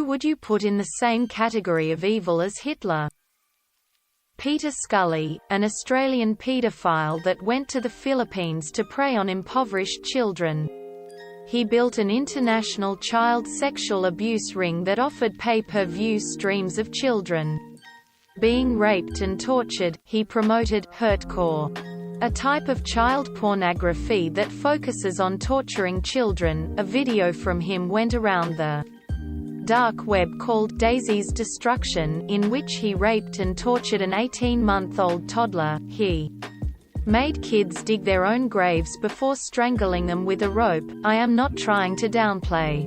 Who would you put in the same category of evil as Hitler? Peter Scully, an Australian paedophile that went to the Philippines to prey on impoverished children. He built an international child sexual abuse ring that offered pay-per-view streams of children being raped and tortured. He promoted hurtcore, a type of child pornography that focuses on torturing children. A video from him went around the dark web called Daisy's Destruction, in which he raped and tortured an 18-month-old toddler. He made kids dig their own graves before strangling them with a rope. I am not trying to downplay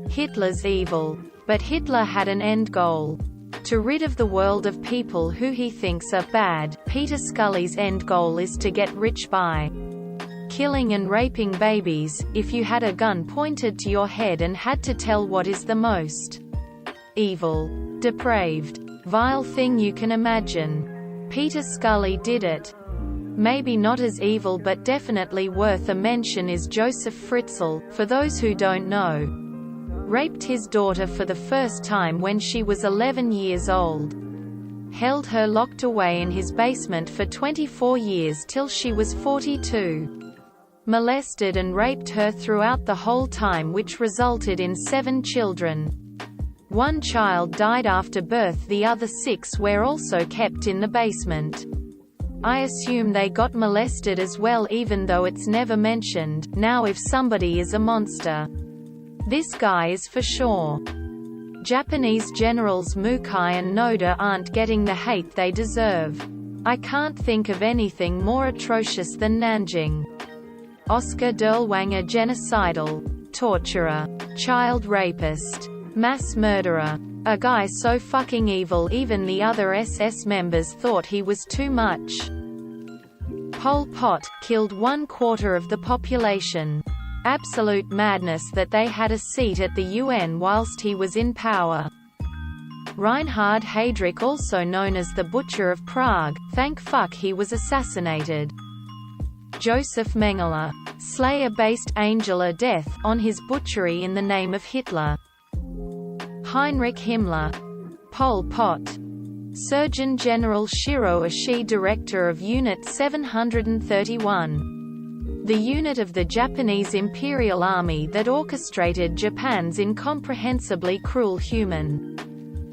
Hitler's evil, but Hitler had an end goal: to rid of the world of people who he thinks are bad. Peter Scully's end goal is to get rich by killing and raping babies. If you had a gun pointed to your head and had to tell what is the most evil, depraved, vile thing you can imagine, Peter Scully did it. Maybe not as evil but definitely worth a mention is Joseph Fritzl. For those who don't know, raped his daughter for the first time when she was 11 years old. Held her locked away in his basement for 24 years till she was 42. Molested and raped her throughout the whole time, which resulted in 7 children. 1 child died after birth, the other 6 were also kept in the basement. I assume they got molested as well, even though it's never mentioned. Now if somebody is a monster, this guy is for sure. Japanese generals Mukai and Noda aren't getting the hate they deserve. I can't think of anything more atrocious than Nanjing. Oscar Derlwanger, genocidal, torturer, child rapist, mass murderer. A guy so fucking evil even the other SS members thought he was too much. Pol Pot killed 1/4 of the population. Absolute madness that they had a seat at the UN whilst he was in power. Reinhard Heydrich, also known as the Butcher of Prague, thank fuck he was assassinated. Joseph Mengele, Slayer based Angel of Death on his butchery in the name of Hitler. Heinrich Himmler, Pol Pot, Surgeon General Shiro Ishii, Director of Unit 731. The unit of the Japanese Imperial Army that orchestrated Japan's incomprehensibly cruel human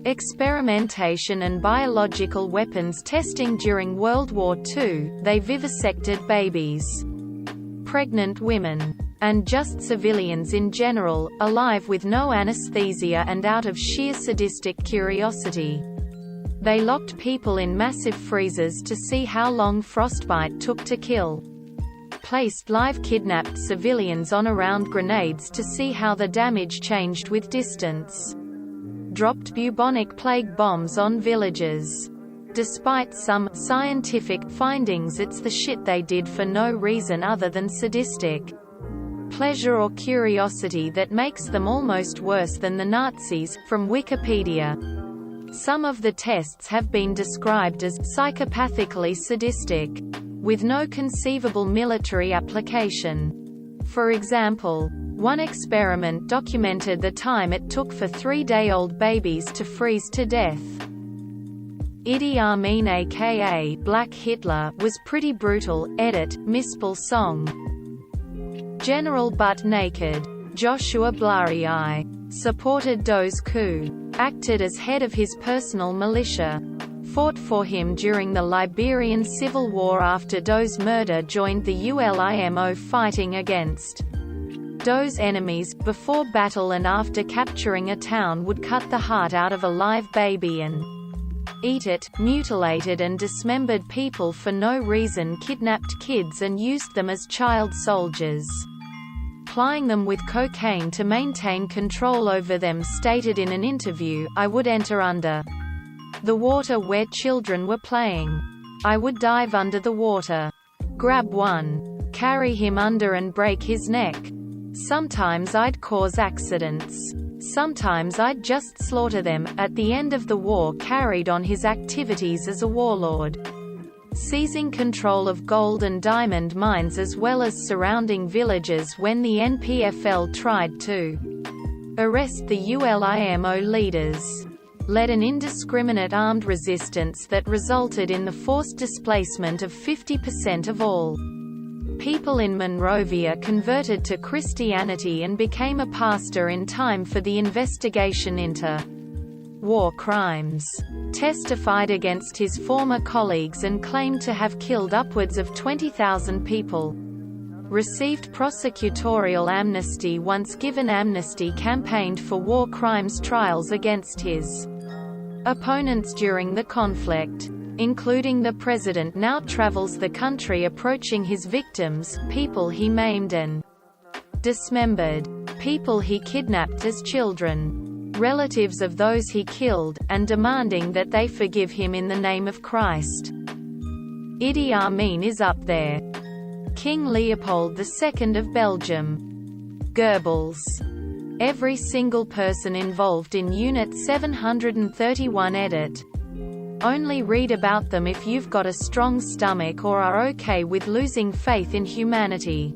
experimentation and biological weapons testing during World War II. They vivisected babies, pregnant women, and just civilians in general, alive with no anesthesia and out of sheer sadistic curiosity. They locked people in massive freezers to see how long frostbite took to kill. Placed live kidnapped civilians on around grenades to see how the damage changed with distance. Dropped bubonic plague bombs on villages. Despite some scientific findings, it's the shit they did for no reason other than sadistic pleasure or curiosity that makes them almost worse than the Nazis. From Wikipedia. Some of the tests have been described as psychopathically sadistic, with no conceivable military application. For example, one experiment documented the time it took for 3-day-old babies to freeze to death. Idi Amin aka Black Hitler was pretty brutal. Edit, Mispel song. General Butt Naked, Joshua Blariai, supported Doe's coup, acted as head of his personal militia, fought for him during the Liberian Civil War. After Doe's murder, joined the ULIMO fighting against Doe's enemies. Before battle and after capturing a town, would cut the heart out of a live baby and eat it, mutilated and dismembered people for no reason, kidnapped kids and used them as child soldiers, plying them with cocaine to maintain control over them. Stated in an interview, I would enter under the water where children were playing. I would dive under the water, grab one, carry him under and break his neck. Sometimes I'd cause accidents. Sometimes I'd just slaughter them. At the end of the war, carried on his activities as a warlord, seizing control of gold and diamond mines as well as surrounding villages when the NPFL tried to Arrest the ULIMO leaders. Led an indiscriminate armed resistance that resulted in the forced displacement of 50% of all people in Monrovia converted to Christianity and became a pastor in time for the investigation into war crimes. Testified against his former colleagues and claimed to have killed upwards of 20,000 people. Received prosecutorial amnesty. Once given amnesty, campaigned for war crimes trials against his opponents during the conflict, including the president. Now travels the country approaching his victims, people he maimed and dismembered, people he kidnapped as children, relatives of those he killed, and demanding that they forgive him in the name of Christ. Idi Amin is up there. King Leopold II of Belgium. Goebbels. Every single person involved in Unit 731. Edit. Only read about them if you've got a strong stomach or are okay with losing faith in humanity.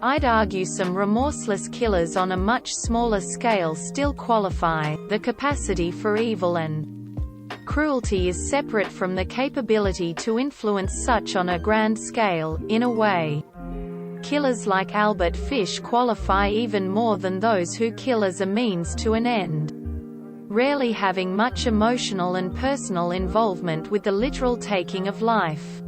I'd argue some remorseless killers on a much smaller scale still qualify. The capacity for evil and cruelty is separate from the capability to influence such on a grand scale, in a way. Killers like Albert Fish qualify even more than those who kill as a means to an end, rarely having much emotional and personal involvement with the literal taking of life.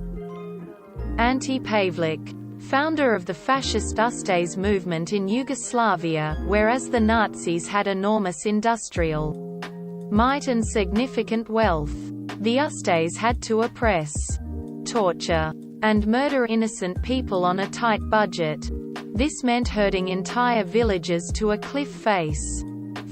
Ante Pavlik, founder of the fascist Ustase movement in Yugoslavia, whereas the Nazis had enormous industrial might and significant wealth, the Ustase had to oppress, torture, and murder innocent people on a tight budget. This meant herding entire villages to a cliff face,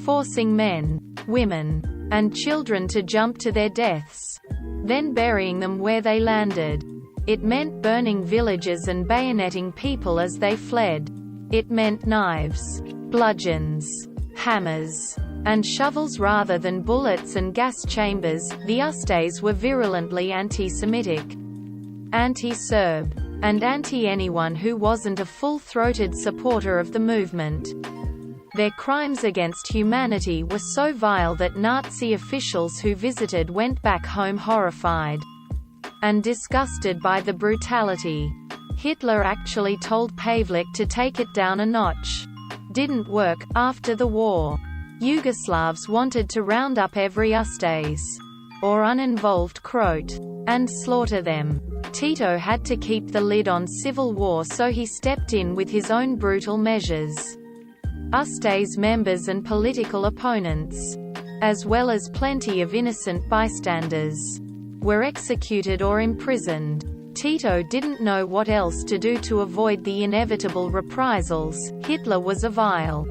forcing men, women, and children to jump to their deaths, then burying them where they landed. It meant burning villages and bayoneting people as they fled. It meant knives, bludgeons, hammers, and shovels rather than bullets and gas chambers. The Ustase were virulently anti-Semitic, anti-Serb, and anti-anyone who wasn't a full-throated supporter of the movement. Their crimes against humanity were so vile that Nazi officials who visited went back home horrified and disgusted by the brutality. Hitler actually told Pavlik to take it down a notch. Didn't work. After the war, Yugoslavs wanted to round up every Ustase, or uninvolved Croat, and slaughter them. Tito had to keep the lid on civil war, so he stepped in with his own brutal measures. Ustase members and political opponents, as well as plenty of innocent bystanders, were executed or imprisoned. Tito didn't know what else to do to avoid the inevitable reprisals. Hitler was a vile,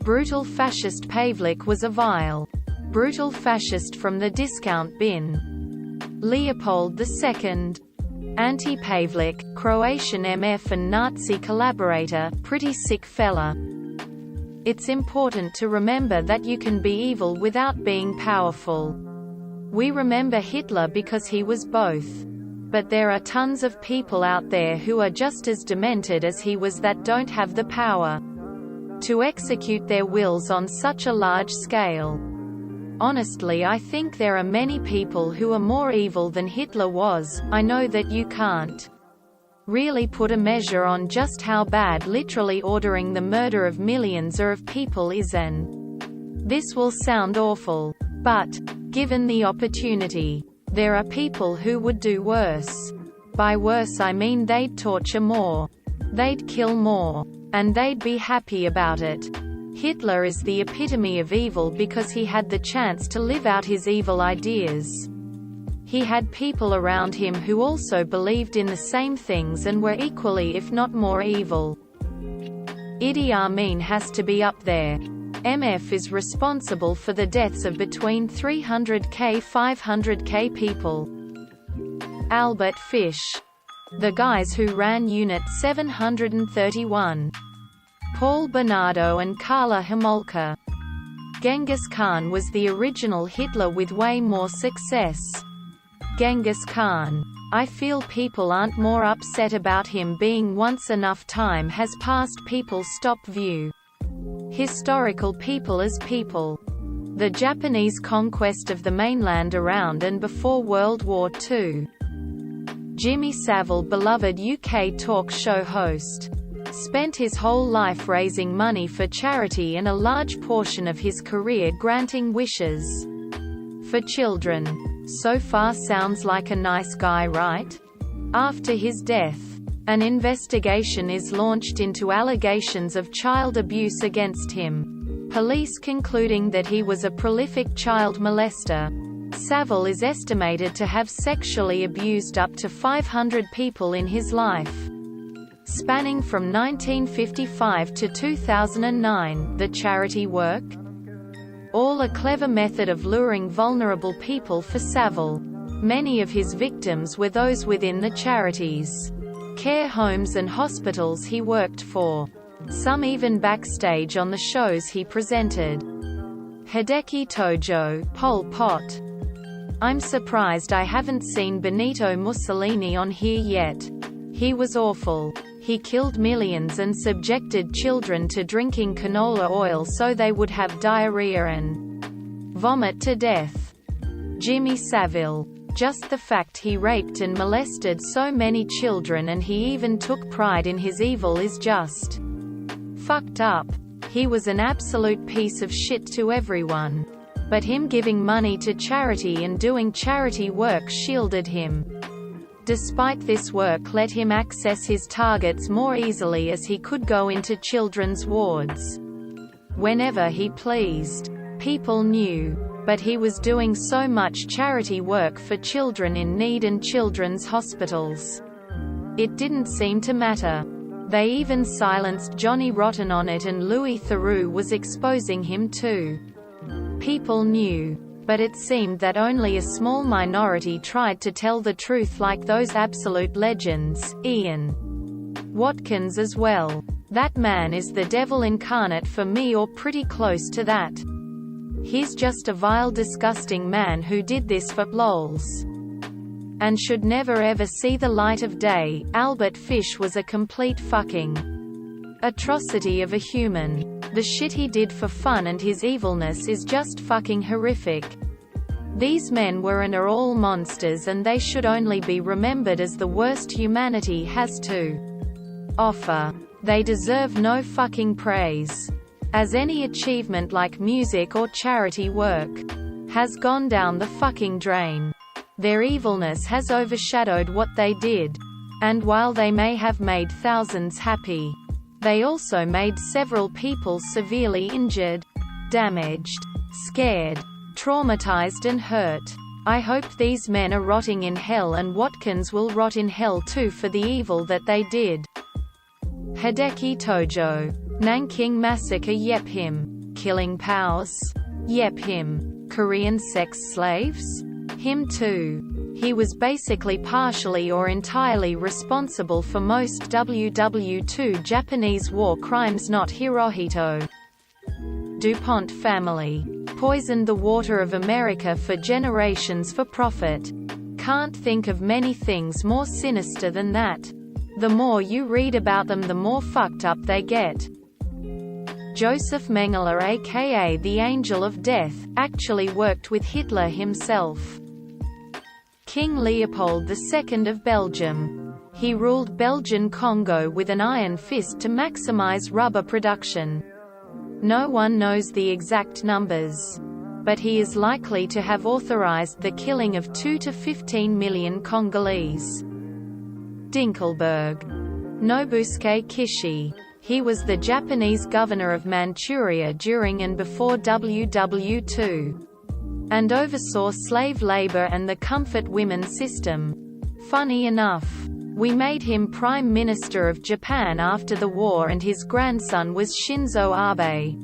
brutal fascist. Pavlik was a vile, brutal fascist from the discount bin. Leopold II. Ante Pavlik, Croatian MF and Nazi collaborator, pretty sick fella. It's important to remember that you can be evil without being powerful. We remember Hitler because he was both. But there are tons of people out there who are just as demented as he was that don't have the power to execute their wills on such a large scale. Honestly, I think there are many people who are more evil than Hitler was. I know that you can't really put a measure on just how bad literally ordering the murder of millions of people is, and this will sound awful, but given the opportunity, there are people who would do worse. By worse I mean they'd torture more, they'd kill more, and they'd be happy about it. Hitler is the epitome of evil because he had the chance to live out his evil ideas. He had people around him who also believed in the same things and were equally if not more evil. Idi Amin has to be up there. MF is responsible for the deaths of between 300k 500k people. Albert Fish. The guys who ran Unit 731. Paul Bernardo and Karla Homolka. Genghis Khan was the original Hitler with way more success. Genghis Khan. I feel people aren't more upset about him being once enough time has passed people stop view. Historical people as people. The Japanese conquest of the mainland around and before World War II. Jimmy Savile, beloved UK talk show host. Spent his whole life raising money for charity and a large portion of his career granting wishes for children. So far sounds like a nice guy, right? After his death, an investigation is launched into allegations of child abuse against him. Police concluding that he was a prolific child molester. Savile is estimated to have sexually abused up to 500 people in his life. Spanning from 1955 to 2009, the charity work? All a clever method of luring vulnerable people for Savile. Many of his victims were those within the charities, care homes and hospitals he worked for. Some even backstage on the shows he presented. Hideki Tojo, Pol Pot. I'm surprised I haven't seen Benito Mussolini on here yet. He was awful. He killed millions and subjected children to drinking canola oil so they would have diarrhea and vomit to death. Jimmy Savile. Just the fact he raped and molested so many children and he even took pride in his evil is just fucked up. He was an absolute piece of shit to everyone. But him giving money to charity and doing charity work shielded him. Despite this work let him access his targets more easily as he could go into children's wards whenever he pleased. People knew. But he was doing so much charity work for children in need and children's hospitals. It didn't seem to matter. They even silenced Johnny Rotten on it and Louis Theroux was exposing him too. People knew. But it seemed that only a small minority tried to tell the truth, like those absolute legends, Ian Watkins as well. That man is the devil incarnate for me, or pretty close to that. He's just a vile, disgusting man who did this for lols and should never ever see the light of day. Albert Fish was a complete fucking atrocity of a human. The shit he did for fun and his evilness is just fucking horrific. These men were and are all monsters, and they should only be remembered as the worst humanity has to offer. They deserve no fucking praise. As any achievement like music or charity work has gone down the fucking drain. Their evilness has overshadowed what they did. And while they may have made thousands happy, they also made several people severely injured, damaged, scared, traumatized and hurt. I hope these men are rotting in hell, and Watkins will rot in hell too for the evil that they did. Hideki Tojo. Nanking Massacre, yep him. Killing POWs? Yep him. Korean sex slaves? Him too. He was basically partially or entirely responsible for most WW2 Japanese war crimes. Not Hirohito. DuPont family. Poisoned the water of America for generations for profit. Can't think of many things more sinister than that. The more you read about them, the more fucked up they get. Joseph Mengele, aka the Angel of Death, actually worked with Hitler himself. King Leopold II of Belgium. He ruled Belgian Congo with an iron fist to maximize rubber production. No one knows the exact numbers. But he is likely to have authorized the killing of 2 to 15 million Congolese. Dinkelberg. Nobusuke Kishi. He was the Japanese governor of Manchuria during and before WW2. And oversaw slave labor and the comfort women system. Funny enough, we made him Prime Minister of Japan after the war, and his grandson was Shinzo Abe.